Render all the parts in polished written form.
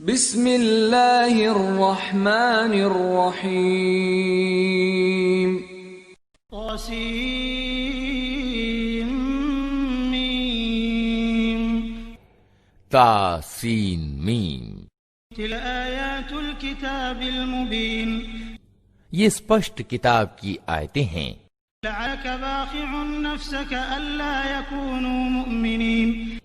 بسم اللہ الرحمن الرحیم تاسین میم تل آیات الکتاب المبین، یہ اسپشٹ کتاب کی آیتیں ہیں۔ لعلک باخع نفسک الا یکونوا مؤمنین،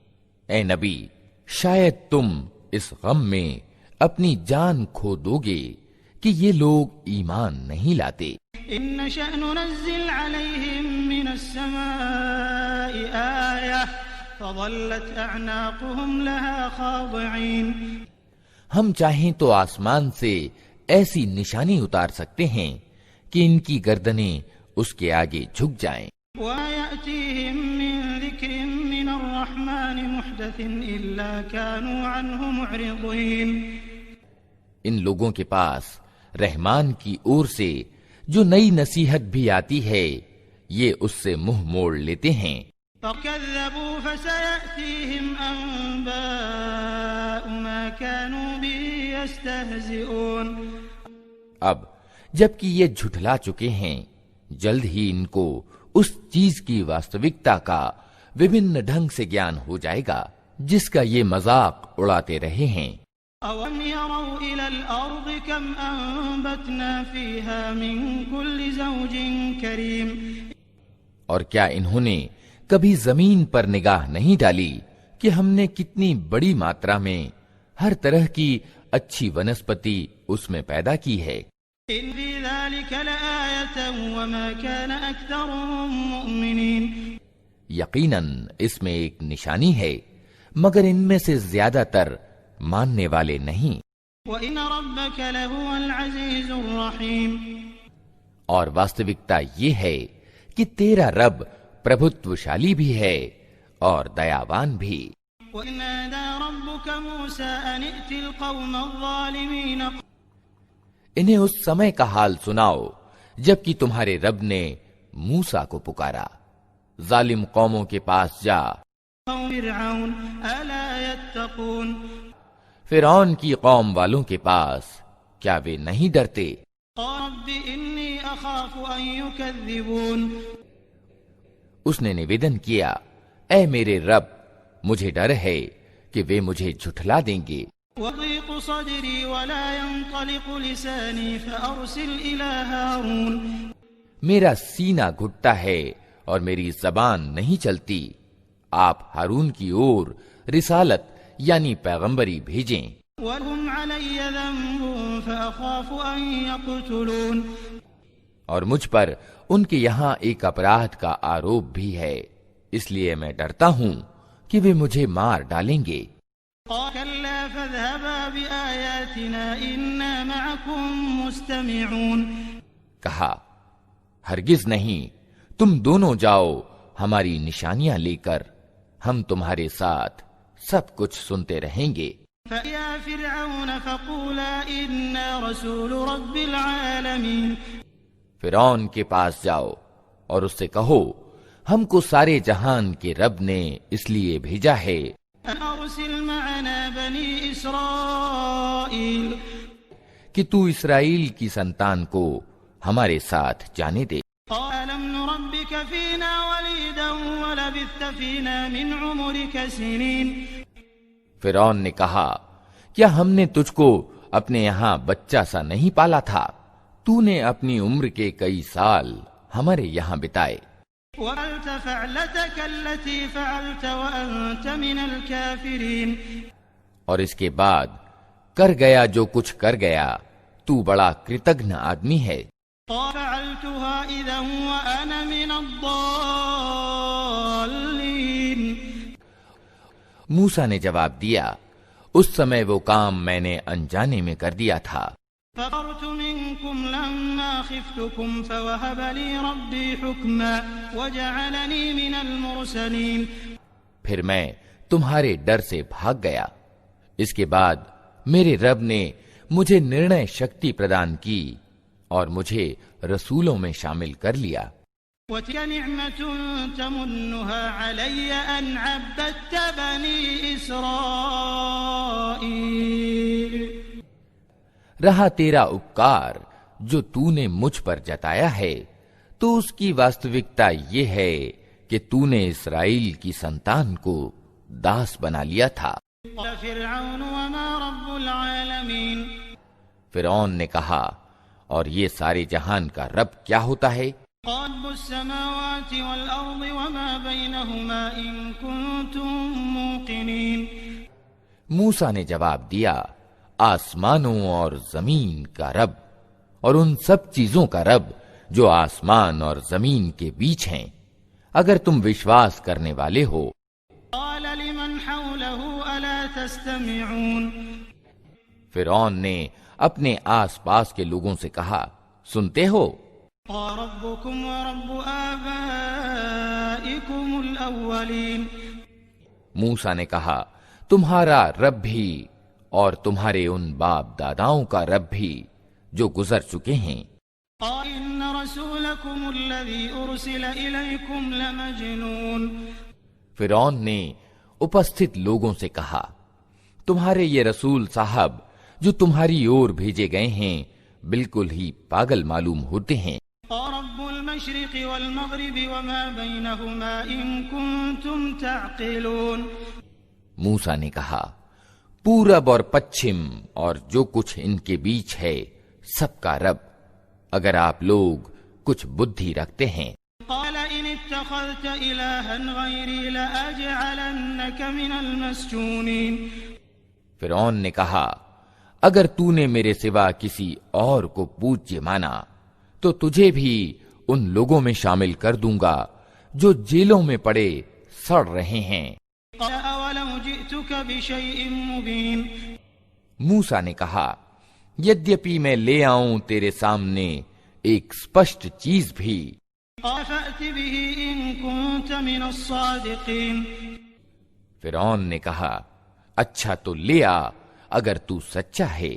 اے نبی شاید تم اس غم میں اپنی جان کھو دو گے کہ یہ لوگ ایمان نہیں لاتے۔ ان نشأ ننزل علیہم من السماء آیہ فظلت اعناقهم لها خاضعین، ہم چاہیں تو آسمان سے ایسی نشانی اتار سکتے ہیں کہ ان کی گردنیں اس کے آگے جھک جائیں۔ وما یأتیہم من ذکر من الرحمن محدث الا كانوا عنہ معرضین، ان لوگوں کے پاس رحمان کی اور سے جو نئی نصیحت بھی آتی ہے یہ اس سے منہ موڑ لیتے ہیں۔ فكذبوا فسيأتيهم أنباء ما كانوا به يستهزئون، اب جبکہ یہ جھٹلا چکے ہیں جلد ہی ان کو اس چیز کی واستوکتا کا وبھن ڈھنگ سے گیان ہو جائے گا جس کا یہ مذاق اڑاتے رہے ہیں۔ أَوَمْ يَرَوْا إِلَى الْأَرْضِ كَمْ أَنبَتْنَا فِيهَا مِن كُلِّ زَوْجٍ كَرِيمٍ، اور کیا انہوں نے کبھی زمین پر نگاہ نہیں ڈالی کہ ہم نے کتنی بڑی ماترا میں ہر طرح کی اچھی ونسپتی اس میں پیدا کی ہے۔ إِنَّ فِي ذَلِكَ لَآيَةً وَمَا كَانَ أَكْثَرُهُم مُؤْمِنِينَ، یقیناً اس میں ایک نشانی ہے مگر ان میں سے زیادہ تر ماننے والے نہیں۔ وَإِنَّ رَبَّكَ لَهُوَ الْعَزِيزُ الرَّحِيمُ، اور واستوکتا یہ ہے کہ تیرا رب پربھتوشالی بھی ہے اور دیاوان بھی۔ وَإِذْ نَادَىٰ رَبُّكَ مُوسَىٰ أَنِ ائْتِ الْقَوْمَ الظَّالِمِينَ، انہیں اس سمے کا حال سناؤ جبکہ تمہارے رب نے موسیٰ کو پکارا، ظالم قوموں کے پاس جا۔ فرعون ألا يتقون، فرعون کی قوم والوں کے پاس کیا وہ نہیں ڈرتے؟ قال رب إني أخاف أن يكذبون، اس نے نویدن کیا، اے میرے رب مجھے ڈر ہے کہ وہ مجھے جھٹلا دیں گے۔ وضيق صدري ولا ينطلق لساني فأرسل إلى هارون، میرا سینہ گھٹتا ہے اور میری زبان نہیں چلتی، آپ ہارون کی اور رسالت یعنی پیغمبری بھیجیں۔ ولهم علي ذنب فأخاف أن يقتلون، اور مجھ پر ان کے یہاں ایک اپرادھ کا آروپ بھی ہے، اس لیے میں ڈرتا ہوں کہ وہ مجھے مار ڈالیں گے۔ قال كلا فاذهبا بآياتنا إنا معكم مستمعون، کہا ہرگز نہیں، تم دونوں جاؤ ہماری نشانیاں لے کر، ہم تمہارے ساتھ سب کچھ سنتے رہیں گے۔ فَيَا فِرْعَوْنَ فَقُولَا إِنَّا رَسُولُ رَبِّ الْعَالَمِينَ، فرعون کے پاس جاؤ اور اس سے کہو ہم کو سارے جہان کے رب نے اس لیے بھیجا ہے أَنْ أَرْسِلْ مَعَنَا بَنِي إِسْرَائِيلَ، کہ تو اسرائیل کی سنتان کو ہمارے ساتھ جانے دے۔ قَالَ لَمْ نُرَبِّكَ فِينَا وَلِيدًا وَلَبِثْتَ فِينَا مِنْ عُمُرِكَ سِنِينَ، فرعون نے کہا کیا ہم نے تجھ کو اپنے یہاں بچہ سا نہیں پالا تھا؟ تو نے اپنی عمر کے کئی سال ہمارے یہاں بتائے۔ وَفَعَلْتَ فَعْلَتَكَ الَّتِي فَعَلْتَ وَأَنْتَ مِنَ الْكَافِرِينَ، اور اس کے بعد کر گیا جو کچھ کر گیا، تو بڑا کرتگن آدمی ہے۔ قَالَ فَعَلْتُهَا إِذًا وَأَنَا مِنَ الضَّالِّينَ، موسیٰ نے جواب دیا اس سمے وہ کام میں نے انجانے میں کر دیا تھا۔ فَفَرْتُ مِنْكُمْ لَمَّا خِفْتُكُمْ فَوَهَبَ لِي رَبِّي حُكْمًا وَجَعَلَنِي مِنَ الْمُرْسَلِينَ، پھر میں تمہارے ڈر سے بھاگ گیا، اس کے بعد میرے رب نے مجھے نرنے شکتی پردان کی اور مجھے رسولوں میں شامل کر لیا۔ وَتِلْكَ نِعْمَةٌ تَمُنُّهَا عَلَيَّ أَنْ عَبَّدتَّ بَنِي إِسْرَائِيلَ، رہا تیرا اپکار جو تو نے مجھ پر جتایا ہے تو اس کی واستوکتا یہ ہے کہ تو نے اسرائیل کی سنتان کو داس بنا لیا تھا۔ قال فرعون وما رب العالمین، فرعون نے کہا اور یہ سارے جہان کا رب کیا ہوتا ہے؟ رب السماوات والارض وما بینہما ان کنتم موقنین۔ موسیٰ نے جواب دیا، آسمانوں اور زمین کا رب اور ان سب چیزوں کا رب جو آسمان اور زمین کے بیچ ہیں، اگر تم وشواس کرنے والے ہو۔ قال لمن حوله الا تستمعون، فرعون نے اپنے آس پاس کے لوگوں سے کہا، سنتے ہو؟ قال ربكم ورب آبائكم الاولین، موسیٰ نے کہا، تمہارا رب بھی اور تمہارے ان باپ داداؤں کا رب بھی جو گزر چکے ہیں۔ قال ان رسولكم الذي ارسل اليكم لمجنون، فرعون نے اپستھت لوگوں سے کہا، تمہارے یہ رسول صاحب جو تمہاری اور بھیجے گئے ہیں بالکل ہی پاگل معلوم ہوتے ہیں۔ رب المشرق والمغرب وما بينهما ان كنتم تعقلون، موسیٰ نے کہا، پورب اور پچھم اور جو کچھ ان کے بیچ ہے سب کا رب، اگر آپ لوگ کچھ بدھی رکھتے ہیں۔ قال ان اتخذت الها غيري لاجعلنك من المسجونين، فرعون نے کہا، اگر تو نے میرے سوا کسی اور کو پوجیہ مانا تو تجھے بھی ان لوگوں میں شامل کر دوں گا جو جیلوں میں پڑے سڑ رہے ہیں۔ قال اولو جئتك بشيء مبين، موسیٰ نے کہا، یدیپی میں لے آؤں تیرے سامنے ایک سپشٹ چیز بھی۔ قال فأت به ان كنت من الصادقين، فرعون نے کہا، اچھا تو لے آ اگر تو سچا ہے۔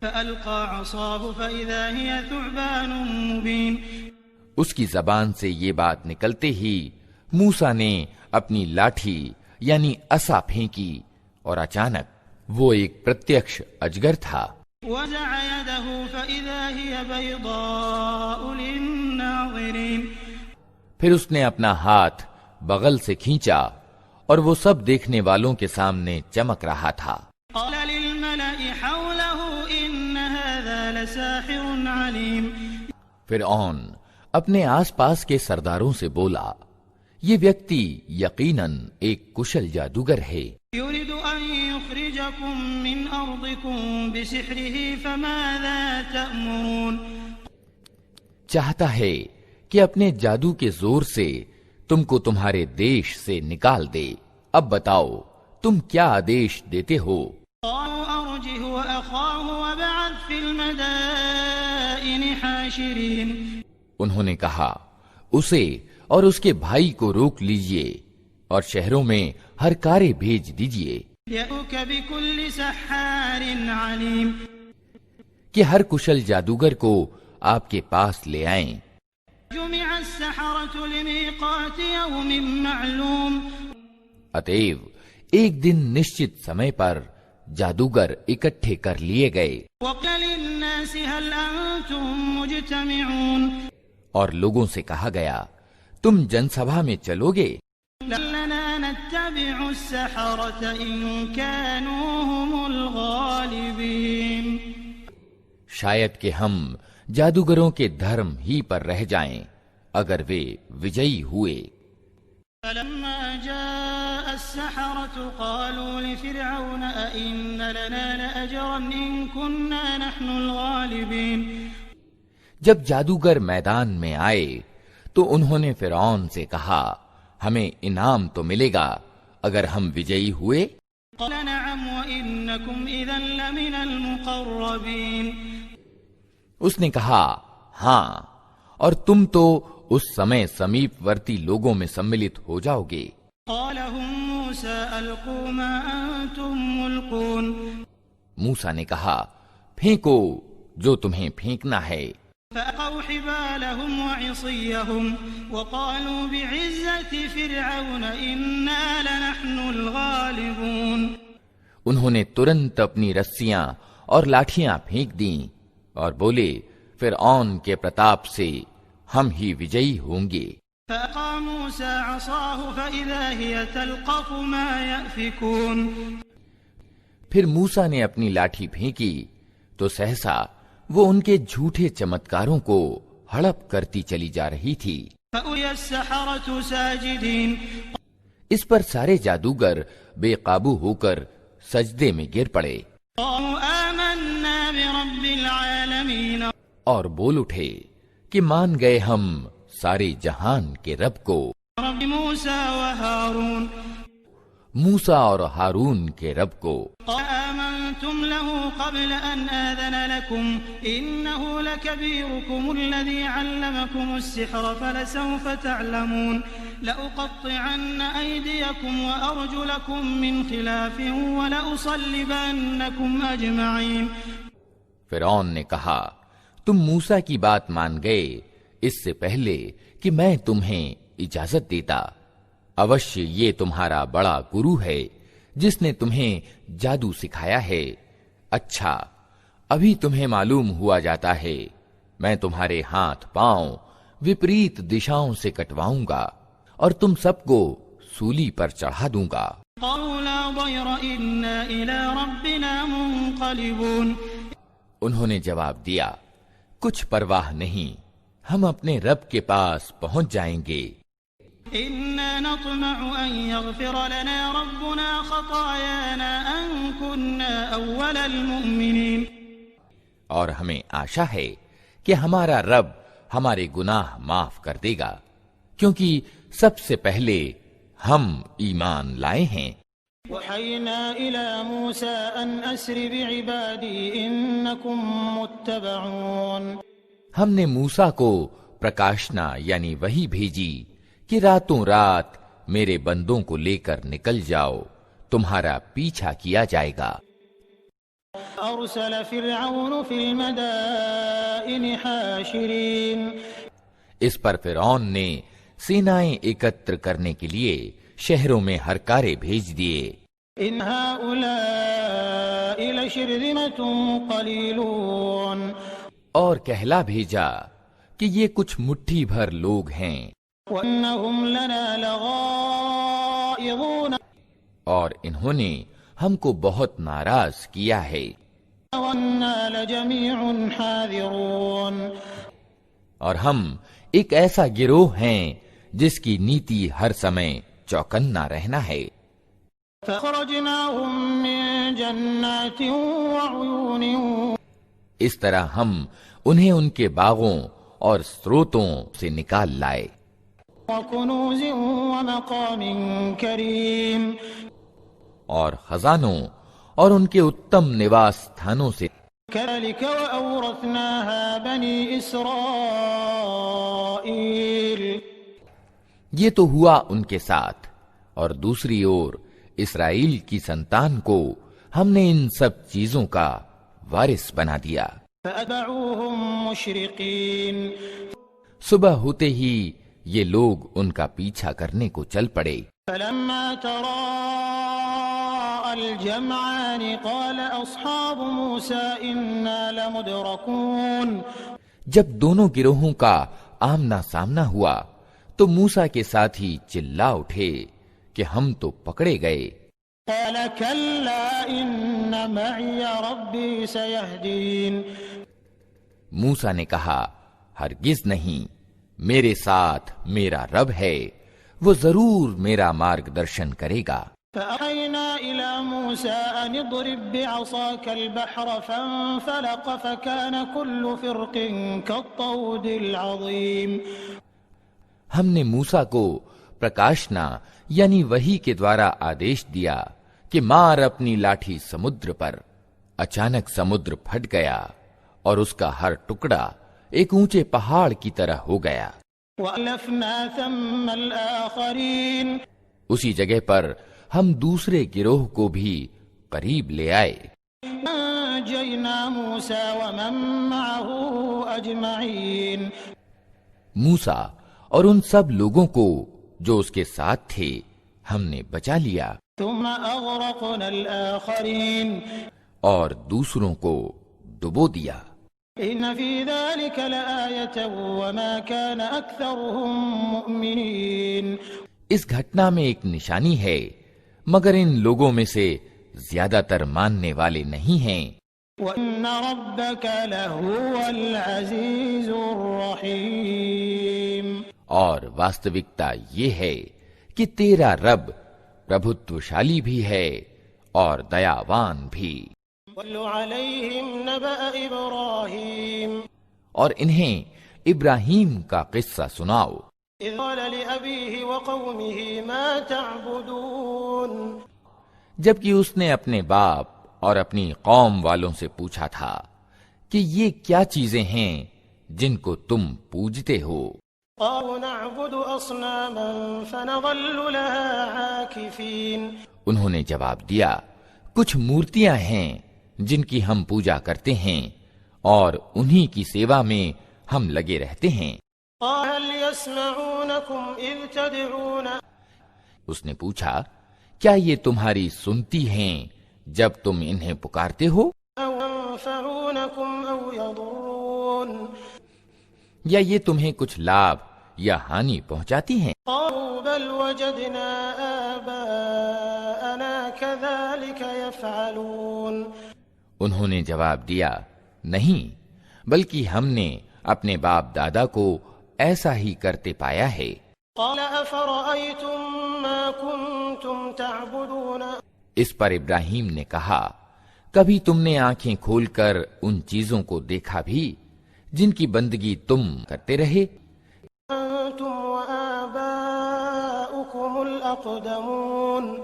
فألقى عصاه فإذا هي ثعبان مبين، اس کی زبان سے یہ بات نکلتے ہی موسیٰ نے اپنی لاٹھی یعنی عصا پھینکی اور اچانک وہ ایک پرتیکش اجگر تھا۔ وزع يده فإذا هي بيضاء للناظرين، پھر اس نے اپنا ہاتھ بغل سے کھینچا اور وہ سب دیکھنے والوں کے سامنے چمک رہا تھا۔ قال للملأ حوله إن هذا لساحر عليم، فرعون اپنے آس پاس کے سرداروں سے بولا، یہ ویکتی یقیناً ایک کشل جادوگر ہے۔ يريد أن يخرجكم من أرضكم بسحره فماذا تأمرون، چاہتا ہے کہ اپنے جادو کے زور سے تم کو تمہارے دیش سے نکال دے، اب بتاؤ تم کیا آدیش دیتے ہو؟ قالوا أرجه وأخاه وابعث في المدائن حاشرين، انہوں نے کہا، اسے اور اس کے بھائی کو روک لیجئے اور شہروں میں ہر کارے بھیج دیجئے يأتوك بكل سحار عليم، کہ ہر کشل جادوگر کو آپ کے پاس لے آئیں۔ جمع السحرة لميقات يوم معلوم، اتیو ایک دن نشچت سمے پر جادوگر اکٹھے کر لیے گئے وقال للناس هل أنتم مجتمعون، اور لوگوں سے کہا گیا، تم جن سبھا میں چلو گے؟ لنا نتبع السحرة إن كانوا هم الغالبين، شاید کہ ہم جادوگروں کے دھرم ہی پر رہ جائیں اگر وہ وجئی ہوئے۔ فلما جاء السحرة قالوا لفرعون أئن لنا لأجرا إن كنا نحن الغالبين، جب جادوگر میدان میں آئے تو انہوں نے فرعون سے کہا، ہمیں انعام تو ملے گا اگر ہم وجئی ہوئے؟ قال نعم وإنكم إذا لمن المقربين، اس نے کہا، ہاں، اور تم تو اس سمے سمیپ ورتی لوگوں میں سملت ہو جاؤ گے۔ قال هم موسى ألقوا ما أنتم ملقون، موسیٰ نے کہا، پھینکو جو تمہیں پھینکنا ہے۔ فألقوا حبالهم وعصيهم وقالوا بعزة فرعون إنا لنحن الغالبون، انہوں نے ترنت اپنی رسیاں اور لاٹھیاں پھینک دیں اور بولے فرعون کے پرتاپ سے ہم ہی وجئی ہوں گے۔ فألقى موسى عصاه فإذا هي تلقف ما يأفكون۔ پھر موسیٰ نے اپنی لاٹھی پھینکی تو سہسا وہ ان کے جھوٹے چمتکاروں کو ہڑپ کرتی چلی جا رہی تھی۔ فألقي السحرة ساجدين۔ اس پر سارے جادوگر بے قابو ہو کر سجدے میں گر پڑے قالوا آمنا برب العالمين۔ اور بول اٹھے کہ مان گئے ہم سارے جہان کے رب کو، رب موسى وهارون۔ موسیٰ اور ہارون کے رب کو۔ قال آمنتم له قبل أن آذن لكم إنه لكبيركم الذي علمكم السحر فلسوف تعلمون لأقطعن أيديكم وأرجلكم من خلاف ولأصلبنكم أجمعين۔ فرعون نے کہا تم موسیٰ کی بات مان گئے اس سے پہلے کہ میں تمہیں اجازت دیتا، اوشیہ یہ تمہارا بڑا گرو ہے جس نے تمہیں جادو سکھایا ہے۔ اچھا ابھی تمہیں معلوم ہوا جاتا ہے میں تمہارے ہاتھ پاؤں وپریت دشاؤں سے کٹواؤں گا اور تم سب کو سولی پر چڑھا دوں گا۔ قالوا لا ضير إنا إلى ربنا منقلبون۔ انہوں نے جواب دیا کچھ پرواہ نہیں، ہم اپنے رب کے پاس پہنچ جائیں گے۔ إنا نطمع أن يغفر لنا ربنا خطايانا أن كنا أول المؤمنين۔ اور ہمیں آشا ہے کہ ہمارا رب ہمارے گناہ معاف کر دے گا کیونکہ سب سے پہلے ہم ایمان لائے ہیں۔ وحينا إلى موسى أن أسر بعبادي إنكم متبعون۔ ہم نے موسیٰ کو پرکاشنا یعنی وحی بھیجی کہ راتوں رات میرے بندوں کو لے کر نکل جاؤ، تمہارا پیچھا کیا جائے گا۔ أرسل فرعون في المدائن حاشرين۔ اس پر فرعون نے سینائیں اکتر کرنے کے لیے شہروں میں ہرکارے بھیج دیے۔ إن هؤلاء لشرذمة قليلون۔ اور کہلا بھیجا کہ یہ کچھ مٹھی بھر لوگ ہیں، وإنهم لنا لغائظون۔ اور انہوں نے ہم کو بہت ناراض کیا ہے۔ وإنا لجميع حاذرون۔ اور ہم ایک ایسا گروہ ہیں جس کی نیتی ہر سمے چوکنا رہنا ہے۔ فأخرجناهم من جنات وعيون۔ اس طرح ہم انہیں ان کے باغوں اور سروتوں سے نکال لائے، وكنوز ومقام كريم۔ اور خزانوں اور ان کے اتم نواس تھانوں سے۔ كذلك وأورثناها بني إسرائيل۔ یہ تو ہوا ان کے ساتھ، اور دوسری اور اسرائیل کی سنتان کو ہم نے ان سب چیزوں کا وارث بنا دیا۔ فأتبعوهم مشرقين۔ صبح ہوتے ہی یہ لوگ ان کا پیچھا کرنے کو چل پڑے۔ فلما تراءى الجمعان قال أصحاب موسى إنا لمدركون۔ جب دونوں گروہوں کا آمنا سامنا ہوا تو موسیٰ کے ساتھی چلا اٹھے کہ ہم تو پکڑے گئے۔ قال كلا إن معي ربي سيهدين۔ موسیٰ نے کہا ہرگز نہیں، میرے ساتھ میرا رب ہے، وہ ضرور میرا مارگ درشن کرے گا۔ فأوحينا إلى موسى أن اضرب بعصاك البحر فانفلق فكان كل فرق كالطود العظيم۔ ہم نے موسیٰ کو پرکاشنا یعنی وحی کے دوارا آدیش دیا کہ مار اپنی لاٹھی سمندر پر۔ اچانک سمندر پھٹ گیا اور اس کا ہر ٹکڑا ایک اونچے پہاڑ کی طرح ہو گیا۔ وألفنا ثم الآخرين۔ اسی جگہ پر ہم دوسرے گروہ کو بھی قریب لے آئے۔ أنجينا موسى ومن معه أجمعين۔ موسیٰ اور ان سب لوگوں کو جو اس کے ساتھ تھے ہم نے بچا لیا۔ ثم أغرقنا الآخرين۔ اور دوسروں کو ڈبو دیا۔ إن في ذلك لآية وما كان أكثرهم مؤمنين۔ اس گھٹنا میں ایک نشانی ہے، مگر ان لوگوں میں سے زیادہ تر ماننے والے نہیں ہیں۔ وَإِنَّ رَبَّكَ لَهُوَ الْعَزِيزُ الرَّحِيمُ۔ اور واستوکتا یہ ہے کہ تیرا رب پربھتوشالی بھی ہے اور دیاوان بھی۔ وَاتْلُ عَلَيْهِمْ نَبَأَ إِبْرَاهِيمَ۔ اور انہیں ابراہیم کا قصہ سناؤ۔ إِذْ قَالَ لِأَبِيهِ وَقَوْمِهِ مَا تَعْبُدُونَ۔ جبکہ اس نے اپنے باپ اور اپنی قوم والوں سے پوچھا تھا کہ یہ کیا چیزیں ہیں جن کو تم پوجتے ہو؟ قالوا نعبد أصناما فنظل لها عاكفين۔ انہوں نے جواب دیا، کچھ مورتیاں ہیں جن کی ہم پوجا کرتے ہیں اور انہی کی سیوا میں ہم لگے رہتے ہیں۔ قال هل يسمعونكم إذ تدعون۔ اس نے پوچھا، کیا یہ تمہاری سنتی ہیں جب تم انہیں پکارتے ہو؟ أو ينفعونكم أو يضرون۔ یا یہ تمہیں کچھ لابھ یا ہانی پہنچاتی ہیں؟ قالوا بل وجدنا آباءنا كذلك يفعلون۔ انہوں نے جواب دیا، نہیں، بلکہ ہم نے اپنے باپ دادا کو ایسا ہی کرتے پایا ہے۔ قال أفرأيتم ما كنتم تعبدون۔ اس پر ابراہیم نے کہا، کبھی تم نے آنکھیں کھول کر ان چیزوں کو دیکھا بھی جن کی بندگی تم کرتے رہے؟ أنتم وآباؤكم الأقدمون۔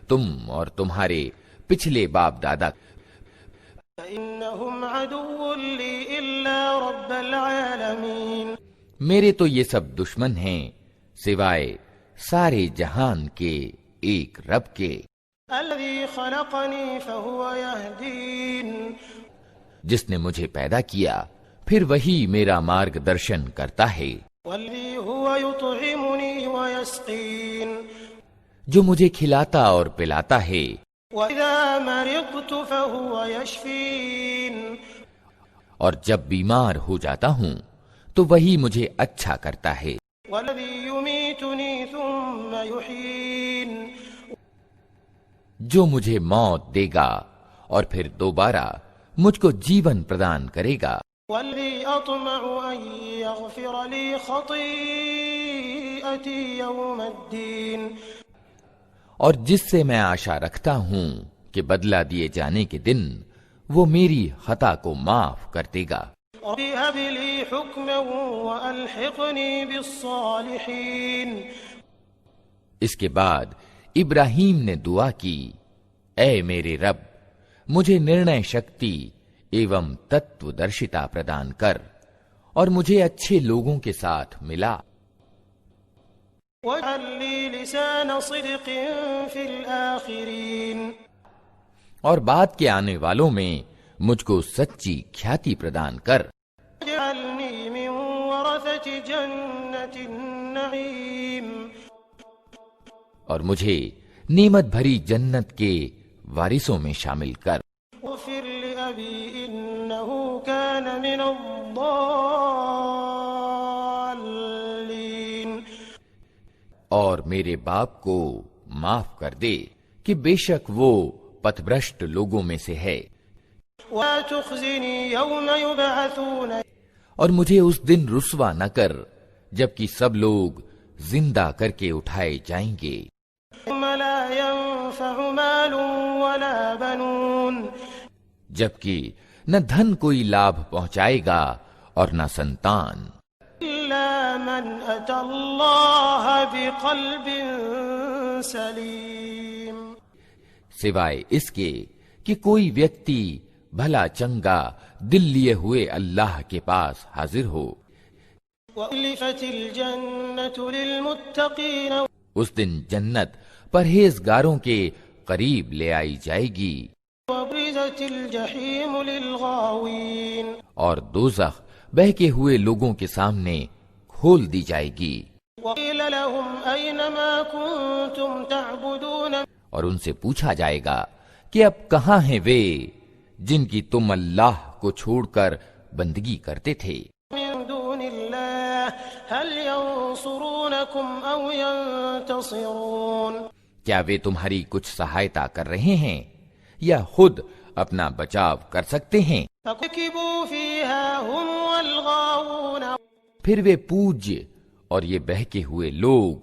تم اور تمہارے پچھلے باپ دادا۔ فإنهم عدو لي إلا رب العالمين۔ میرے تو یہ سب دشمن ہیں سوائے سارے جہان کے ایک رب کے۔ الذي خلقني فهو يهدين۔ جس نے مجھے پیدا کیا پھر وہی میرا مارگ درشن کرتا ہے۔ والذي هو يطعمني ويسقين۔ جو مجھے کھلاتا اور پلاتا ہے۔ وإذا مرضت فهو يشفين۔ اور جب بیمار ہو جاتا ہوں تو وہی مجھے اچھا کرتا ہے۔ والذي يميتني ثم يحيين۔ جو مجھے موت دے گا اور پھر دوبارہ مجھ کو جیون پردان کرے گا۔ والذي أطمع أن يغفر لي خطيئتي يوم الدين۔ اور جس سے میں آشا رکھتا ہوں کہ بدلہ دیے جانے کے دن وہ میری خطا کو معاف کر دے گا۔ رب هب لي حكما وألحقني بالصالحين۔ اس کے بعد ابراہیم نے دعا کی، اے میرے رب مجھے نرنے شکتی ایوم تتو درشتا پردان کر اور مجھے اچھے لوگوں کے ساتھ ملا۔ واجعل لي لسان صدق في الآخرين۔ اور بعد کے آنے والوں میں مجھ کو سچی کھیاتی پردان کر۔ واجعلني من ورثة جنة النعيم۔ اور مجھے نعمت بھری جنت کے وارثوں میں شامل کر۔ واغفر لأبي إنه كان من الضالين۔ اور میرے باپ کو معاف کر دے کہ بے شک وہ پتھ بھرشٹ لوگوں میں سے ہے۔ ولا تخزني يوم يبعثون۔ اور مجھے اس دن رسوا نہ کر جبکہ سب لوگ زندہ کر کے اٹھائے جائیں گے۔ يوم لا ينفع مال ولا بنون۔ جبکہ نہ دھن کوئی لابھ پہنچائے گا اور نہ سنتان، إلا من أتى الله بقلب سليم۔ سوائے اس کے کہ کوئی ویکتی بھلا چنگا دل لیے ہوئے اللہ کے پاس حاضر ہو۔ وأزلفت الجنة للمتقين۔ اس دن جنت پرہیزگاروں کے قریب لے آئی جائے گی، وبرزت الجحيم للغاوين۔ اور دوزخ بہکے ہوئے لوگوں کے سامنے کھول دی جائے گی۔ وقيل لهم أين ما كنتم تعبدون۔ اور ان سے پوچھا جائے گا کہ اب کہاں ہیں وے جن کی تم اللہ کو چھوڑ کر بندگی کرتے تھے؟ من دون اللہ هل ينصرونكم او ينتصرون، کیا وہ تمہاری کچھ سہایتا کر رہے ہیں یا خود اپنا بچاؤ کر سکتے ہیں؟ فَكُبْكِبُوا فِيهَا هُمْ وَالْغَاوُونَ، پھر وہ پوجیہ اور یہ بہکے ہوئے لوگ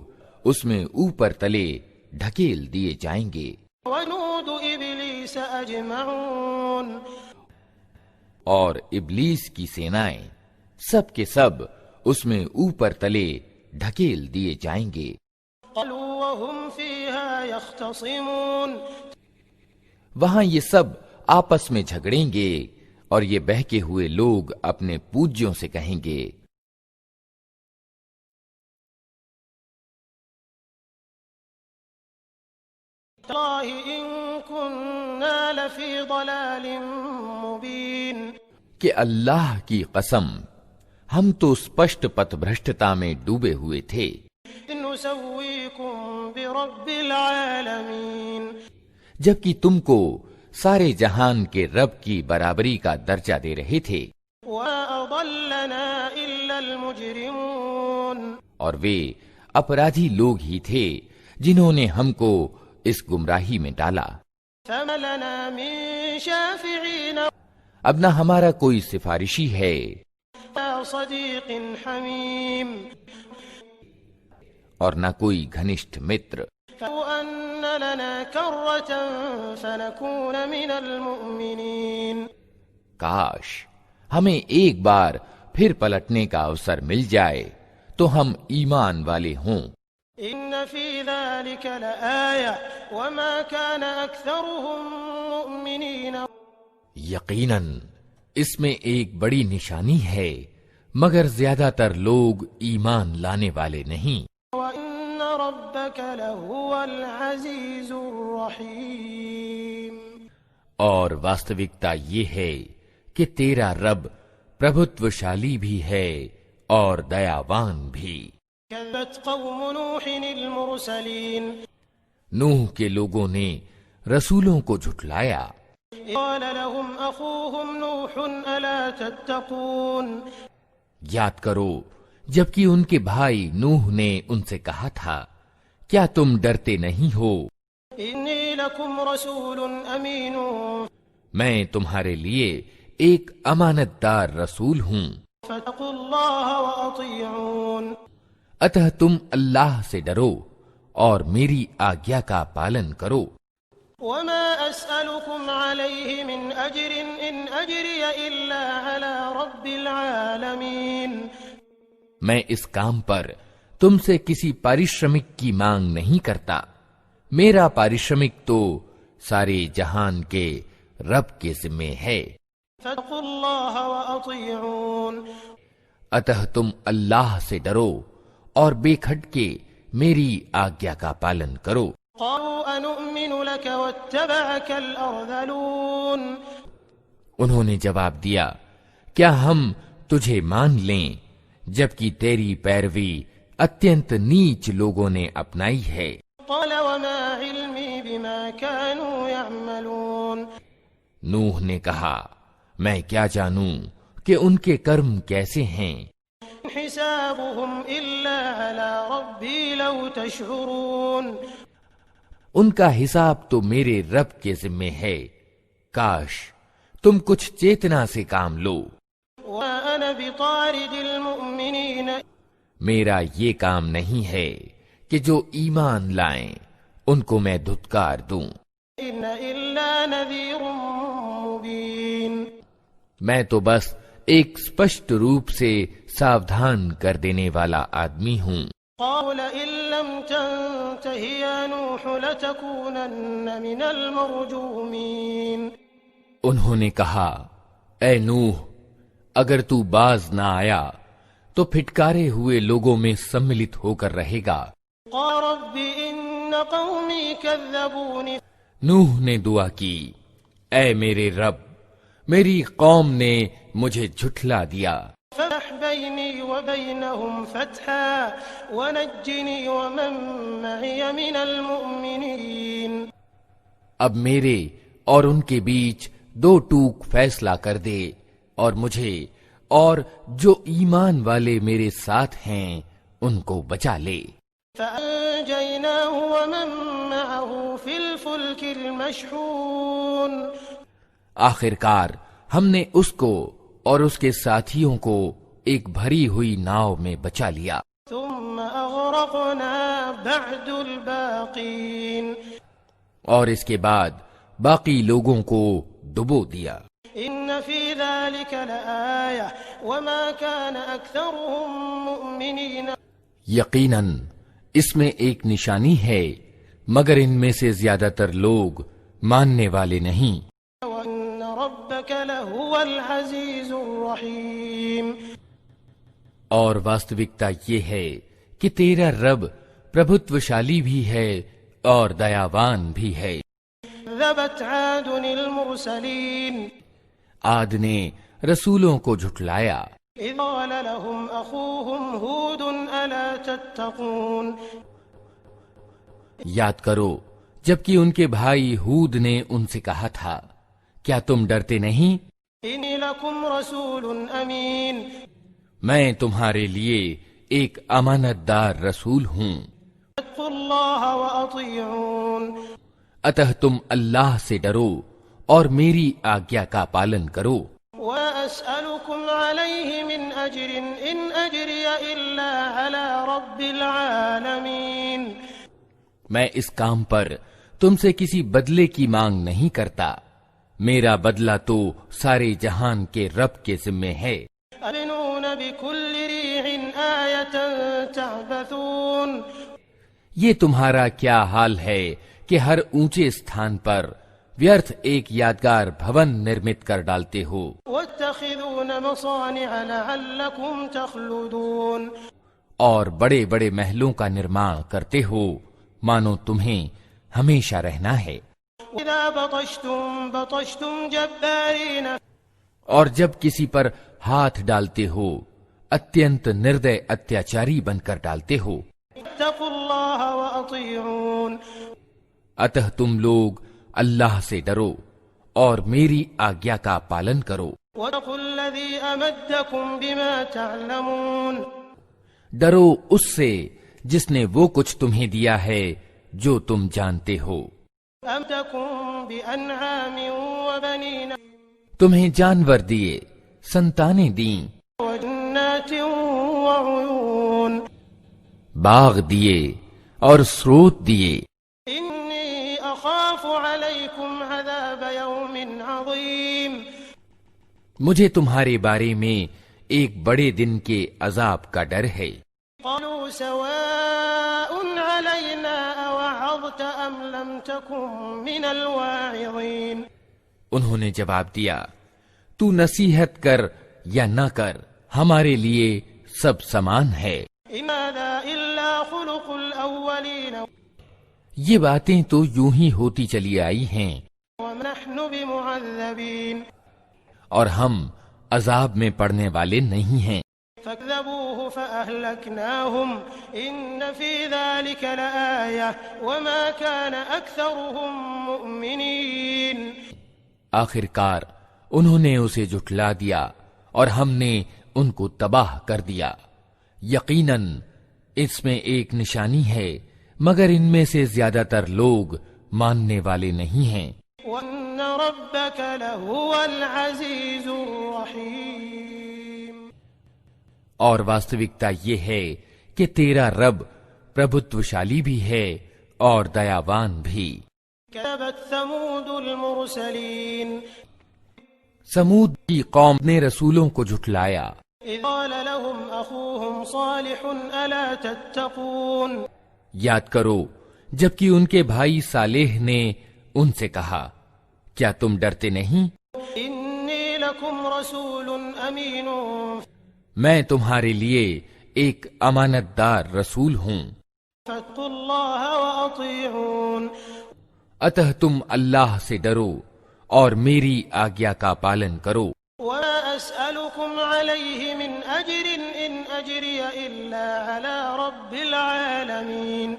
اس میں اوپر تلے ڈھکیل دیے جائیں گے۔ وَجُنُودُ إِبْلِيسَ أَجْمَعُونَ، اور ابلیس کی سینائیں سب کے سب اس میں اوپر تلے ڈھکیل دیے جائیں گے۔ قَالُوا وَهُمْ فِيهَا يَخْتَصِمُونَ، وہاں یہ سب آپس میں جھگڑیں گے اور یہ بہکے ہوئے لوگ اپنے پوجیوں سے کہیں گے، تَاللَّهِ إِن كُنَّا لَفِي ضَلَالٍ مُبِينٍ، کہ اللہ کی قسم ہم تو اسپشٹ پتھ بھرشٹتا میں ڈوبے ہوئے تھے۔ نُسَوِّيكُم بِرَبِّ الْعَالَمِينَ، جبکہ تم کو سارے جہان کے رب کی برابری کا درجہ دے رہے تھے۔ وَمَا أَضَلَّنَا إِلَّا الْمُجْرِمُونَ، اور وہ اپرادھی لوگ ہی تھے جنہوں نے ہم کو اس گمراہی میں ڈالا۔ فَمَا لَنَا مِن شَافِعِينَ اب نہ ہمارا کوئی سفارشی ہے وَلَا صَدِيقٍ حَمِيمٍ، اور نہ کوئی گھنشٹھ متر۔ فَلَوْ أَنَّ لَنَا كَرَّةً فَنَكُونَ مِنَ الْمُؤْمِنِينَ، کاش ہمیں ایک بار پھر پلٹنے کا اوسر مل جائے تو ہم ایمان والے ہوں۔ إِنَّ فِي ذَلِكَ لَآيَةً وَمَا كَانَ أَكْثَرُهُم مُؤْمِنِينَ، یقیناً اس میں ایک بڑی نشانی ہے مگر زیادہ تر لوگ ایمان لانے والے نہیں۔ وَإِنَّ رَبَّكَ لَهُوَ الْعَزِيزُ الرَّحِيمُ، اور واستوکتا یہ ہے کہ تیرا رب پربھتوشالی بھی ہے اور دیاوان بھی۔ كذبت قوم نوح المرسلين، نوح کے لوگوں نے رسولوں کو جھٹلایا۔ قال لهم أخوهم نوح ألا تتقون، یاد کرو جبکہ ان کے بھائی نوح نے ان سے کہا تھا کیا تم ڈرتے نہیں ہو؟ إني لكم رسول أمين، میں تمہارے لیے ایک امانت دار رسول ہوں، فاتقوا الله وأطيعون، اتہ تم اللہ سے ڈرو اور میری آگیا کا پالن کرو۔ وما أسألكم عليه من أجر إن أجري إلا على رب العالمين، میں اس کام پر تم سے کسی پارشرمک کی مانگ نہیں کرتا، میرا پارشرمک تو سارے جہان کے رب کے ذمے ہے۔ فاتقوا الله وأطيعون، اتہ تم اللہ سے ڈرو اور بے کھٹ کے میری آگیا کا پالن کرو۔ قالوا أنؤمن لك واتبعك الأرذلون، انہوں نے جواب دیا کیا ہم تجھے مان لیں جبکہ تیری پیروی اتینت نیچ لوگوں نے اپنائی ہے۔ قال وما علمي بما كانوا يعملون، نوح نے کہا میں کیا جانوں کہ ان کے کرم کیسے ہیں، حسابهم إلا على ربي لو تشعرون، ان کا حساب تو میرے رب کے ذمے ہے، کاش تم کچھ چیتنا سے کام لو۔ وأنا بطارد المؤمنين، میرا یہ کام نہیں ہے کہ جو ایمان لائیں ان کو میں دھتکار دوں، إن إلا نذير مبين، میں تو بس ایک اسپشٹ روپ سے ساودھان کر دینے والا آدمی ہوں۔ قال إن لم تنته يا نوح لتكونن من المرجومين، انہوں نے کہا اے نوح اگر تو باز نہ آیا تو پھٹکارے ہوئے لوگوں میں سملت ہو کر رہے گا۔ قال رب إن قومي كذبون، نوح نے دعا کی اے میرے رب میری قوم نے مجھے جھٹلا دیا، فافتح بيني وبينهم فتحا ونجني ومن معي من المؤمنين، اب میرے اور ان کے بیچ دو ٹوک فیصلہ کر دے، اور مجھے اور جو ایمان والے میرے ساتھ ہیں ان کو بچا لے۔ فأنجيناه ومن معه في الفلك المشحون، آخرکار ہم نے اس کو اور اس کے ساتھیوں کو ایک بھری ہوئی ناؤ میں بچا لیا۔ ثم أغرقنا بعد الباقين، اور اس کے بعد باقی لوگوں کو ڈبو دیا۔ إن في ذلك لآية وما كان أكثرهم مؤمنين، یقیناً اس میں ایک نشانی ہے، مگر ان میں سے زیادہ تر لوگ ماننے والے نہیں۔ وإن ربك لهو العزيز الرحيم، اور واستوکتا یہ ہے کہ تیرا رب پربھتوشالی بھی ہے اور دیاوان بھی ہے۔ كذبت عاد المرسلين، عاد نے رسولوں کو جھٹلایا، إذ قال لهم أخوهم هود ألا تتقون، یاد کرو جبکہ ان کے بھائی ہود نے ان سے کہا تھا کیا تم ڈرتے نہیں؟ إني لكم رسول أمين، میں تمہارے لیے ایک امانت دار رسول ہوں، فاتقوا الله وأطيعون، اتہ تم اللہ سے ڈرو اور میری آگیا کا پالن کرو۔ وما أسألكم عليه من أجر إن أجري إلا على رب العالمين، میں اس کام پر تم سے کسی بدلے کی مانگ نہیں کرتا، میرا بدلہ تو سارے جہان کے رب کے ذمے ہے۔ أبنون بكل ريع آية تعبثون، یہ تمہارا کیا حال ہے کہ ہر اونچے استھان پر ویرتھ ایک یادگار بھون نرمت کر ڈالتے ہو، واتخذون مصانع لعلكم تخلدون، اور بڑے بڑے محلوں کا نرمان کرتے ہو مانو تمہیں ہمیشہ رہنا ہے۔ إذا بطشتم بطشتم جبارين، اور جب کسی پر ہاتھ ڈالتے ہو اتینت نردے اتیاچاری بن کر ڈالتے ہو۔ اتقوا الله وأطيعون، اتہ تم لوگ اللہ سے ڈرو اور میری آگیا کا پالن کرو۔ واتقوا الذي أمدكم بما تعلمون، ڈرو اس سے جس نے وہ کچھ تمہیں دیا ہے جو تم جانتے ہو۔ أمدكم بأنعام وبنين تمہیں جانور دیے، سنتانیں دیں، وجنات وعيون، باغ دیے اور سروت دیے۔ إني أخاف عليكم عذاب يوم عظيم، مجھے تمہارے بارے میں ایک بڑے دن کے عذاب کا ڈر ہے۔ قالوا سواء علينا أوعظت أم لم تكن من الواعظين، انہوں نے جواب دیا تو نصیحت کر یا نہ کر ہمارے لیے سب سمان ہے۔ إن هذا إلا خلق الأولين یہ باتیں تو یوں ہی ہوتی چلی آئی ہیں ونحن بمعذبين، اور ہم عذاب میں پڑنے والے نہیں ہیں۔ فكذبوه فأهلكناهم إن في ذلك لآية وما كان أكثرهم مؤمنين، آخرکار انہوں نے اسے جھٹلا دیا اور ہم نے ان کو تباہ کر دیا۔ یقیناً اس میں ایک نشانی ہے مگر ان میں سے زیادہ تر لوگ ماننے والے نہیں ہیں۔ وأن ربك لهو العزيز الرحيم، اور واستوکتا یہ ہے کہ تیرا رب پربھتوشالی بھی ہے اور دیاوان بھی۔ كذبت ثمود المرسلين، سمود کی قوم نے رسولوں کو جھٹلایا، إذ قال لهم أخوهم صالح ألا تتقون، یاد کرو جبکہ ان کے بھائی صالح نے ان سے کہا کیا تم ڈرتے نہیں؟ إني لكم رسول أمين، میں تمہارے لیے ایک امانت دار رسول ہوں، فاتقوا الله وأطيعون، اتہ تم اللہ سے ڈرو اور میری آگیا کا پالن کرو۔ وما أسألكم عليه من أجر إن أجري إلا على رب العالمين،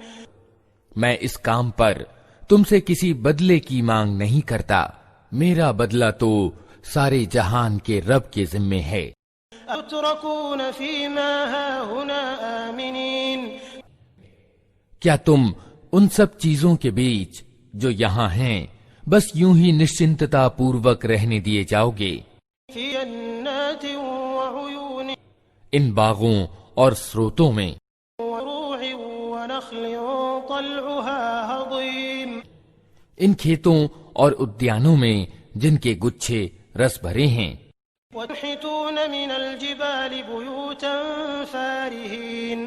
میں اس کام پر تم سے کسی بدلے کی مانگ نہیں کرتا، میرا بدلہ تو سارے جہان کے رب کے ذمے ہے۔ أتتركون فيما هاهنا آمنين کیا تم ان سب چیزوں کے بیچ جو یہاں ہیں بس یوں ہی نشچنتتا پوروک رہنے دیے جاؤ گے؟ في جنات وعيون ان باغوں اور سروتوں میں، وروع ونخل طلعها هضيم ان کھیتوں اور ادیانوں میں جن کے گچھے رس بھرے ہیں، وتنحتون من الجبال بيوتا فارهين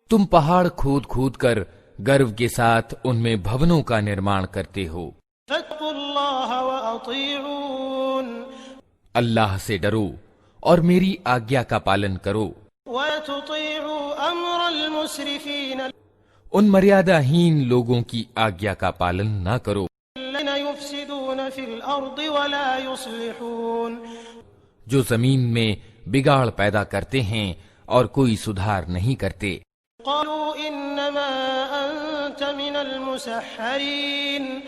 تم پہاڑ کھود کھود کر گرو کے ساتھ ان میں بھونوں کا نرماণ کرتے ہو۔ فاتقوا الله وأطيعون اللہ سے ڈرو اور میری آگیا کا پالن کرو، ولا تطيعوا أمر المسرفين ان مریادہ ہین لوگوں کی آگیا کا پالن نہ کرو الذين يفسدون في الأرض ولا يصلحون جو زمین میں بگاڑ پیدا کرتے ہیں اور کوئی سدھار نہیں کرتے۔ قالوا إنما أنت من المسحرين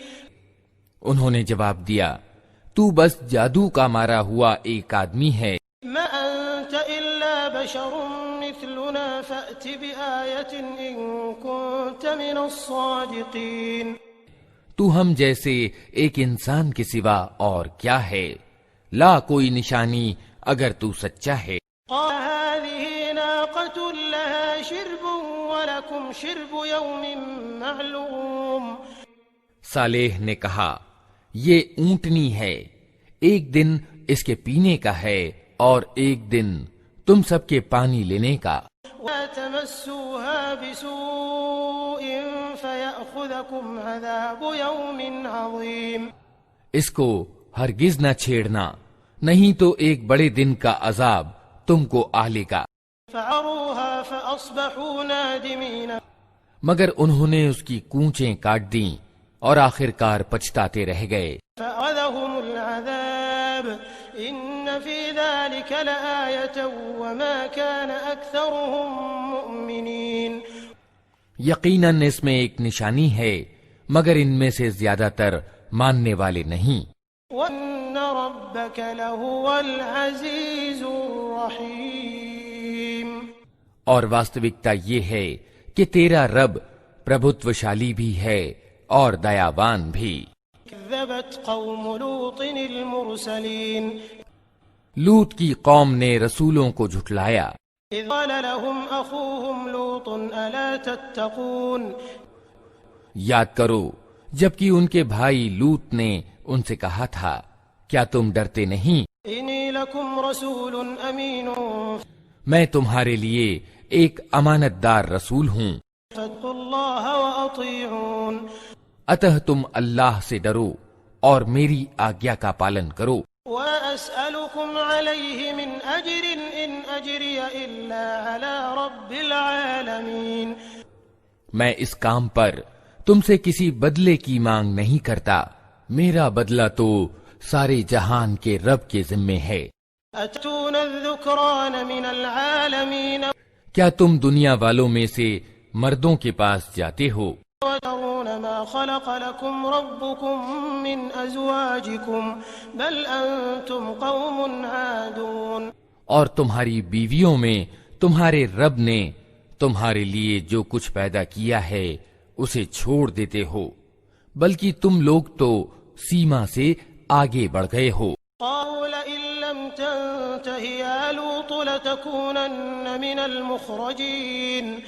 انہوں نے جواب دیا، تو بس جادو کا مارا ہوا ایک آدمی ہے، ما أنت إلا بشر مثلنا فأت بآية إن كنت من الصادقين تو ہم جیسے ایک انسان کے سوا اور کیا ہے، لا کوئی نشانی اگر تو سچا ہے۔ قال هذه ناقة لها شرب ولكم شرب يوم معلوم صالح نے کہا، یہ اونٹنی ہے، ایک دن اس کے پینے کا ہے اور ایک دن تم سب کے پانی لینے کا۔ ولا تمسوها بسوء فيأخذكم عذاب يوم عظيم اس کو ہرگز نہ چھیڑنا، نہیں تو ایک بڑے دن کا عذاب تم کو آ لے گا۔ فعروها فأصبحوا نادمين مگر انہوں نے اس کی کونچیں کاٹ دیں اور آخر کار پچھتاتے رہ گئے۔ فأخذهم العذاب إن في ذلك لآية وما كان أكثرهم مؤمنين یقیناً اس میں ایک نشانی ہے مگر ان میں سے زیادہ تر ماننے والے نہیں۔ وَإِنَّ رَبَّكَ لَهُوَ الْعَزِيزُ الرَّحِيمُ اور واستوکتا یہ ہے کہ تیرا رب پربھتوشالی بھی ہے اور دیاوان بھی۔ كذبت قوم لوط المرسلين لوط کی قوم نے رسولوں کو جھٹلایا، إذ قال لهم أخوهم لوط ألا تتقون یاد کرو جبکہ ان کے بھائی لوط نے ان سے کہا تھا، کیا تم ڈرتے نہیں؟ إني لكم رسول أمين میں تمہارے لیے ایک امانت دار رسول ہوں، فاتقوا الله وأطيعون اتہ تم اللہ سے ڈرو اور میری آگیا کا پالن کرو۔ وأسألكم عليه من أجر إن أجري إلا على رب العالمين میں اس کام پر تم سے کسی بدلے کی مانگ نہیں کرتا، میرا بدلہ تو سارے جہان کے رب کے ذمے ہے۔ أتون الذكران من العالمين کیا تم دنیا والوں میں سے مردوں کے پاس جاتے ہو وترون ما خلق لكم ربكم من أزواجكم بل أنتم قوم عادون اور تمہاری بیویوں میں تمہارے رب نے تمہارے لیے جو کچھ پیدا کیا ہے اسے چھوڑ دیتے ہو، بلکہ تم لوگ تو سیما سے آگے بڑھ گئے ہو۔ قالوا لئن لم تنته يا لوط لتكونن من المخرجين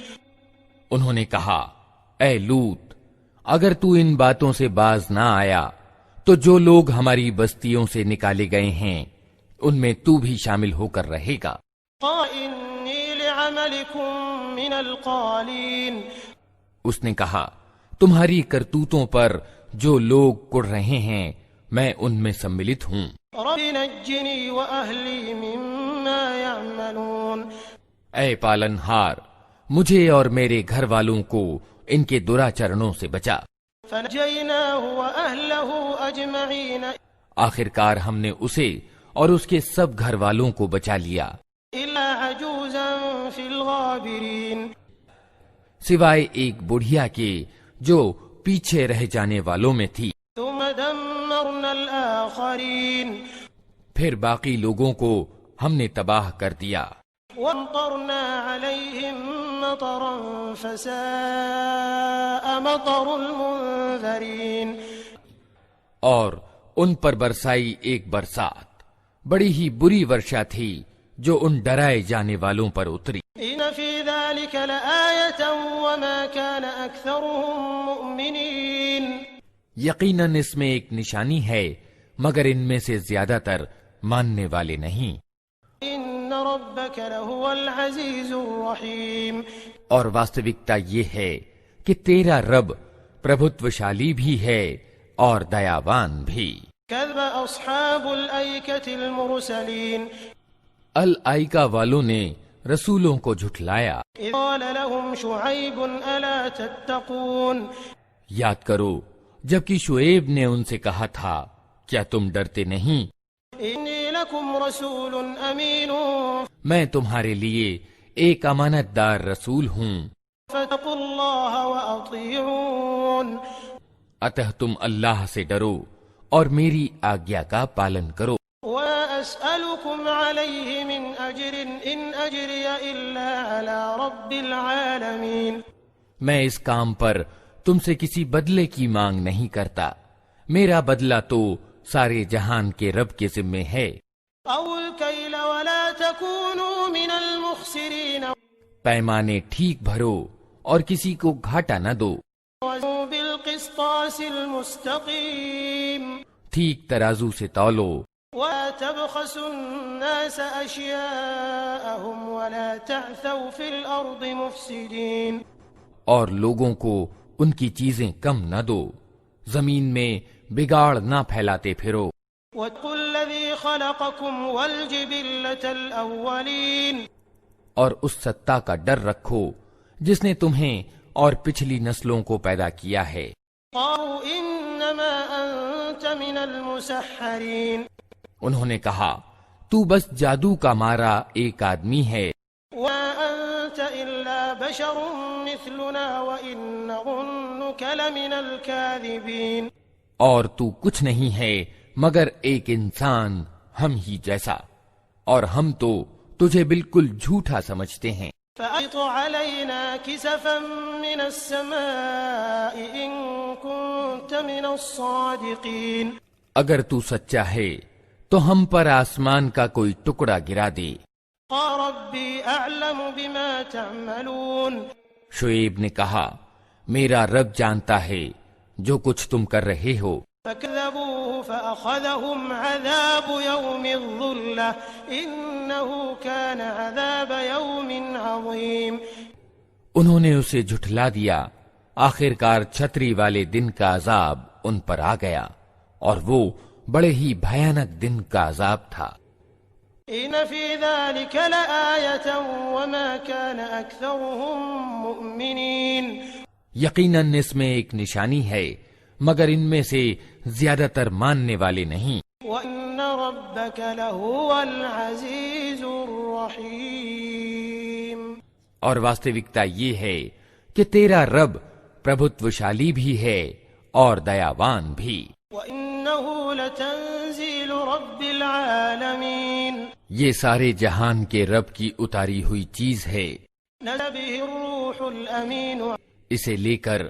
انہوں نے کہا، اے لوط اگر تو ان باتوں سے باز نہ آیا تو جو لوگ ہماری بستیوں سے نکالے گئے ہیں ان میں تو بھی شامل ہو کر رہے گا۔ قال إني لعملكم من القالين اس نے کہا، تمہاری کرتوتوں پر جو لوگ کڑ رہے ہیں میں ان میں سملت ہوں۔ رب نجني وأهلي مما يعملون اے پالن ہار مجھے اور میرے گھر والوں کو ان کے دراچرنوں سے بچا۔ فنجيناه وأهله أجمعين آخر کار ہم نے اسے اور اس کے سب گھر والوں کو بچا لیا إلا عجوزا في الغابرين سوائے ایک بڑھیا کے جو پیچھے رہ جانے والوں میں تھی، ثم دمرنا الآخرين پھر باقی لوگوں کو ہم نے تباہ کر دیا، وامطرنا عليهم مطرا فساء مطر المنذرين اور ان پر برسائی ایک برسات، بڑی ہی بری ورشا تھی جو ان ڈرائے جانے والوں پر اتری۔ إن في ذلك لآية وما كان أكثرهم مؤمنين یقیناً اس میں ایک نشانی ہے مگر ان میں سے زیادہ تر ماننے والے نہیں۔ إن ربك لهو العزيز الرحيم اور واستوکتا یہ ہے کہ تیرا رب پربھتوشالی بھی ہے اور دیاوان بھی۔ كذب أصحاب الأيكة المرسلين الائکا والوں نے رسولوں کو جھٹلایا۔ إذ قال لهم شعيب ألا تتقون یاد کرو جبکہ شعیب نے ان سے کہا تھا کیا تم ڈرتے نہیں؟ إني لكم رسول أمين میں تمہارے لیے ایک امانت دار رسول ہوں، فاتقوا الله وأطيعون اتہ تم اللہ سے ڈرو اور میری آگیا کا پالن کرو۔ وما أسألكم عليه من أجر إن أجري إلا على رب العالمين میں اس کام پر تم سے کسی بدلے کی مانگ نہیں کرتا، میرا بدلہ تو سارے جہان کے رب کے ذمے ہے۔ أووا الكيل ولا تكونوا من المخسرين پیمانے ٹھیک بھرو اور کسی کو گھاٹا نہ دو، وزنوا بالقسطاس المستقيم ٹھیک ترازو سے تولو، ولا تبخسوا الناس أشياءهم ولا تعثوا في الأرض مفسدين اور لوگوں کو ان کی چیزیں کم نہ دو، زمین میں بگاڑ نہ پھیلاتے پھرو۔ واتقوا الذي خلقكم والجبلة الأولين اور اس ستا کا ڈر رکھو جس نے تمہیں اور پچھلی نسلوں کو پیدا کیا ہے۔ قالوا إنما أنت من المسحرين انہوں نے کہا تو بس جادو کا مارا ایک آدمی ہے، وما أنت إلا بشر مثلنا وإن نظنك لمن الكاذبين اور تو کچھ نہیں ہے مگر ایک انسان ہم ہی جیسا، اور ہم تو تجھے بالکل جھوٹا سمجھتے ہیں۔ فأسقط علينا كسفا من السماء إن كنت من الصادقين اگر تو سچا ہے تو ہم پر آسمان کا کوئی ٹکڑا گرا دے۔ قال ربي أعلم بما تعملون شعیب نے کہا میرا رب جانتا ہے جو کچھ تم کر رہے ہو۔ فكذبوه فأخذهم عذاب يوم الظلة إنه كان عذاب يوم عظيم انہوں نے اسے جھٹلا دیا، آخر کار چھتری والے دن کا عذاب ان پر آ گیا اور وہ بڑے ہی بھیانک دن کا عذاب تھا۔ إن في ذلك لآية وما كان أكثرهم مؤمنين یقیناً اس میں ایک نشانی ہے مگر ان میں سے زیادہ تر ماننے والے نہیں۔ وإن ربك لهو العزيز الرحيم اور واستوکتا یہ ہے کہ تیرا رب پربھتوشالی بھی ہے اور دیاوان بھی۔ وإنه لتنزيل رب العالمين یہ سارے جہان کے رب کی اتاری ہوئی چیز ہے، نزل به الروح الأمين اسے لے کر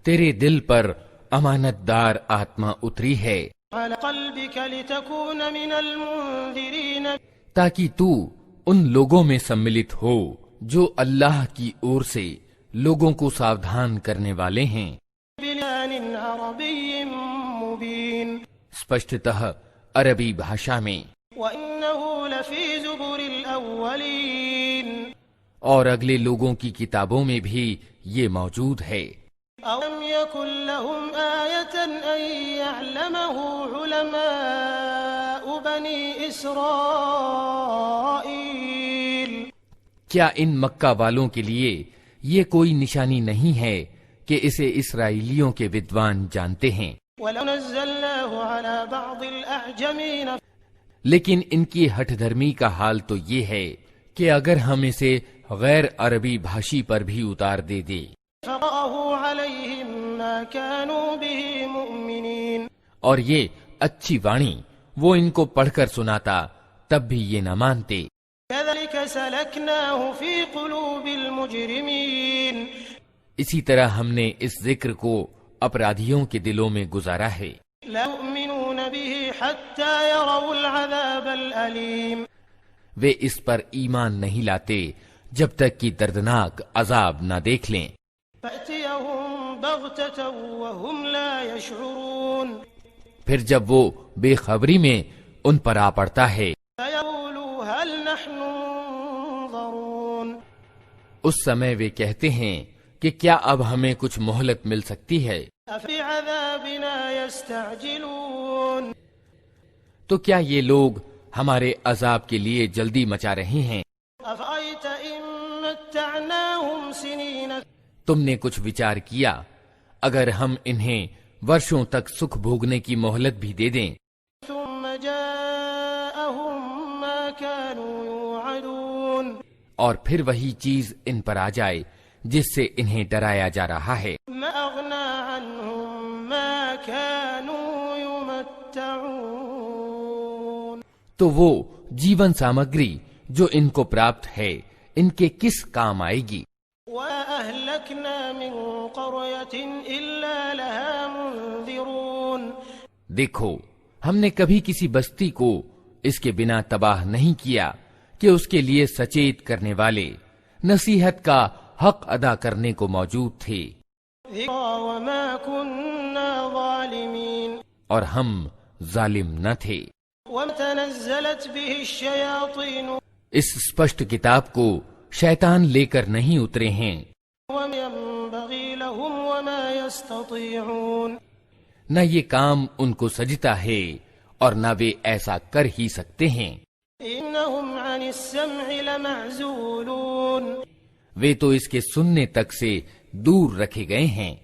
تیرے دل پر امانت دار آتما اتری ہے على قلبك لتكون من المنذرين تاکہ تو ان لوگوں میں سملت ہو جو اللہ کی اور سے لوگوں کو ساودھان کرنے والے ہیں، بلسان عربي مبين اسپشٹتہ عربی بھاشا میں، وإنه لفي زبر الأولين اور اگلے لوگوں کی کتابوں میں بھی یہ موجود ہے۔ أَوْلَمْ يَكُنْ لَهُمْ آيَةً أَنْ يَعْلَمَهُ عُلَمَاءُ بَنِي إِسْرَائِيلَ کیا ان مکہ والوں کے لیے یہ کوئی نشانی نہیں ہے کہ اسے اسرائیلیوں کے ودوان جانتے ہیں؟ وَلَوْ نَزَّلْنَاهُ عَلَى بَعْضِ الْأَعْجَمِينَ لیکن ان کی ہٹ دھرمی کا حال تو یہ ہے کہ اگر ہم اسے غیر عربی بھاشی پر بھی اتار دے فَقَرَأَهُ عَلَيْهِمْ مَا ما كانوا به مؤمنين. اور یہ اچھی وانی وہ ان کو پڑھ کر سناتا تب بھی یہ نہ مانتے. كذلك سلكناه في قلوب المجرمين. اسی طرح ہم نے اس ذکر کو اپرادھیوں کے دلوں میں گزارا ہے. لا يؤمنون به حتى يروا العذاب الأليم. وہ اس پر ایمان نہیں لاتے جب تک کہ دردناک عذاب نہ دیکھ لیں. فأتيهم بغتة وهم لا يشعرون. پھر جب وہ بے خبری میں ان پر آ پڑتا ہے فيقولوا هل نحن منظرون. اس سمے وہ کہتے ہیں کہ کیا اب ہمیں کچھ مہلت مل سکتی ہے؟ أفبعذابنا يستعجلون. تو کیا یہ لوگ ہمارے عذاب کے لیے جلدی مچا رہے ہیں؟ أفرأيت إن متعناهم سنين. تم نے کچھ وچار کیا اگر ہم انہیں ورشوں تک سکھ بھوگنے کی مہلت بھی دے دیں ثم جاءهم ما كانوا يوعدون. اور پھر وہی چیز ان پر آ جائے جس سے انہیں ڈرایا جا رہا ہے. ما أغنى عنهم ما كانوا يمتعون. تو وہ جیون سامگری جو ان کو پراپت ہے ان کے کس کام آئے گی؟ وَأَهْلَكْنَا مِن قَرْيَةٍ إِلَّا لَهَا مُنذِرُونَ. دیکھو ہم نے کبھی کسی بستی کو اس کے بنا تباہ نہیں کیا کہ اس کے لیے سچیت کرنے والے نصیحت کا حق ادا کرنے کو موجود تھے. ذِكْرَىٰ وَمَا كُنَّا ظَالِمِينَ. اور ہم ظالم نہ تھے. وَتَنَزَّلَتْ بِهِ الشَّيَاطِينُ. اس اسپشٹ کتاب کو شیطان لے کر نہیں اترے ہیں وَمَا يَنبَغِي لَهُمْ وَمَا يَسْتَطِيعُونَ. نہ یہ کام ان کو سجتا ہے اور نہ وہ ایسا کر ہی سکتے ہیں. إِنَّهُمْ عَنِ السَّمْعِ لَمَعْزُولُونَ. وہ تو اس کے سننے تک سے دور رکھے گئے ہیں.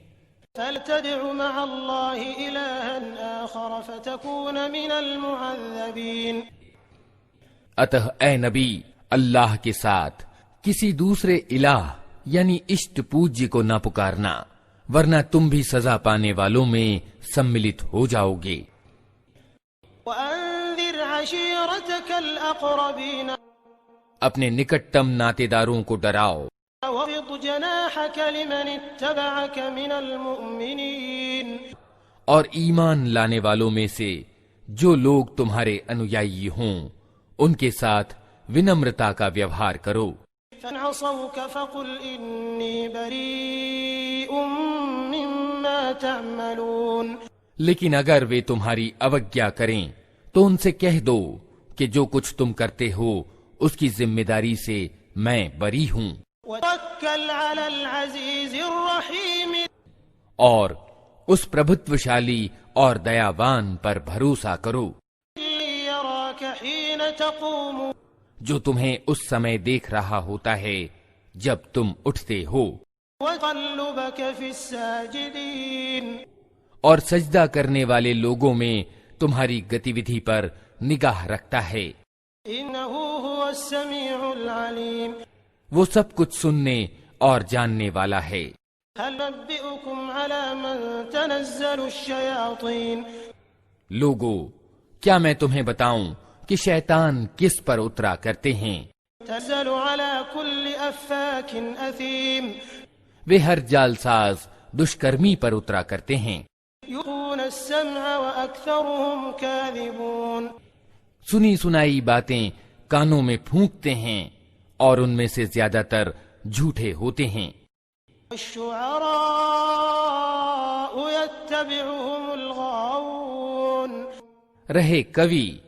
فَلْتَدْعُ مَعَ اللَّهِ إِلَٰهًا آخَرَ فَتَكُونَ مِنَ الْمُعَذَّبِينَ. اتہ اے نبی اللہ کے ساتھ کسی دوسرے الہ یعنی اشٹ پوجی کو نہ پکارنا ورنہ تم بھی سزا پانے والوں میں سملت ہو جاؤ گے. وَأَنذِرْ عَشِيرَتَكَ الْأَقْرَبِينَ. اپنے نکٹتم ناتے داروں کو ڈراؤ وَاخْفِضْ جَنَاحَكَ لِمَنِ اتَّبَعَكَ مِنَ الْمُؤْمِنِينَ. اور ایمان لانے والوں میں سے جو لوگ تمہارے انویائی ہوں ان کے ساتھ ونمرتا کا ویوہار کرو. فَإِنْ عَصَوْكَ فَقُلْ إِنِّي بَرِيءٌ مِّمَّا تَعْمَلُونَ. لیکن اگر وہ تمہاری اوگیا کریں تو ان سے کہہ دو کہ جو کچھ تم کرتے ہو اس کی ذمہ داری سے میں بری ہوں. وَتَوَكَّلْ عَلَى الْعَزِيزِ الرَّحِيمِ. اور اس پربھتوشالی اور دیاوان پر بھروسہ کرو يَرَاكَ حِينَ تَقُومُ. جو تمہیں اس سمے دیکھ رہا ہوتا ہے جب تم اٹھتے ہو. وَتَقَلُّبَكَ فِي السَّاجِدِينَ. اور سجدہ کرنے والے لوگوں میں تمہاری گتی ودھی پر نگاہ رکھتا ہے. إِنَّهُ هُوَ السَّمِيعُ الْعَلِيمُ. وہ سب کچھ سننے اور جاننے والا ہے. هَلْ نُنَبِّئُكُمْ عَلَى مَن تَنَزَّلُ الشَّيَاطِينُ. لوگو کیا میں تمہیں بتاؤں کہ شیطان کس پر اترا کرتے ہیں؟ تنزل على كل أفاك أثيم. وہ ہر جال ساز دشکرمی پر اترا کرتے ہیں. يلقون السمع وأكثرهم كاذبون. سنی سنائی باتیں کانوں میں پھونکتے ہیں اور ان میں سے زیادہ تر جھوٹے ہوتے ہیں. الشعراء يتبعهم الغاوون. رہے کوی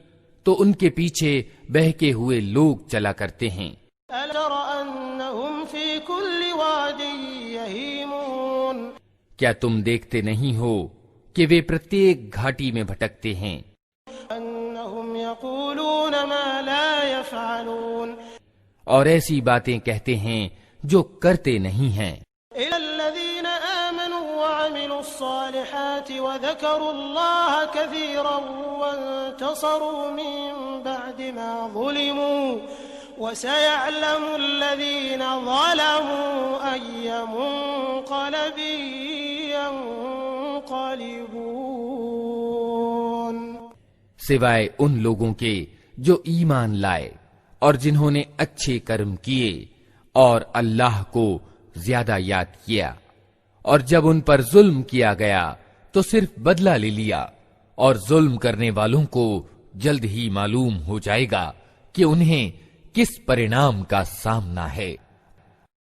تو ان کے پیچھے بہکے ہوئے لوگ چلا کرتے ہیں. أَلَرَ أَنَّهُمْ فِي كُلِّ وَادٍ يَهِيمُونَ. کیا تم دیکھتے نہیں ہو کہ وہ پرتیک گھاٹی میں بھٹکتے ہیں؟ أَنَّهُمْ يَقُولُونَ مَا لَا يَفْعَلُونَ. اور ایسی باتیں کہتے ہیں جو کرتے نہیں ہیں. إِلَّا الَّذِينَ آمَنُوا وَعَمِلُوا الصَّالِحَاتِ وَذَكَرُوا اللَّهَ كَثِيرًا وَانتَصَرُوا مِن بَعْدِ مَا ظُلِمُوا وَسَيَعْلَمُ الَّذِينَ ظَلَمُوا أَيَّ مُنقَلَبٍ سوائے ان لوگوں کے جو ایمان لائے اور جنہوں نے اچھے کرم کیے اور اللہ کو زیادہ یاد کیا، اور جب ان پر ظلم کیا گیا تو صرف بدلہ لے لیا، اور ظلم کرنے والوں کو جلد ہی معلوم ہو جائے گا کہ انہیں کس پرینام کا سامنا ہے۔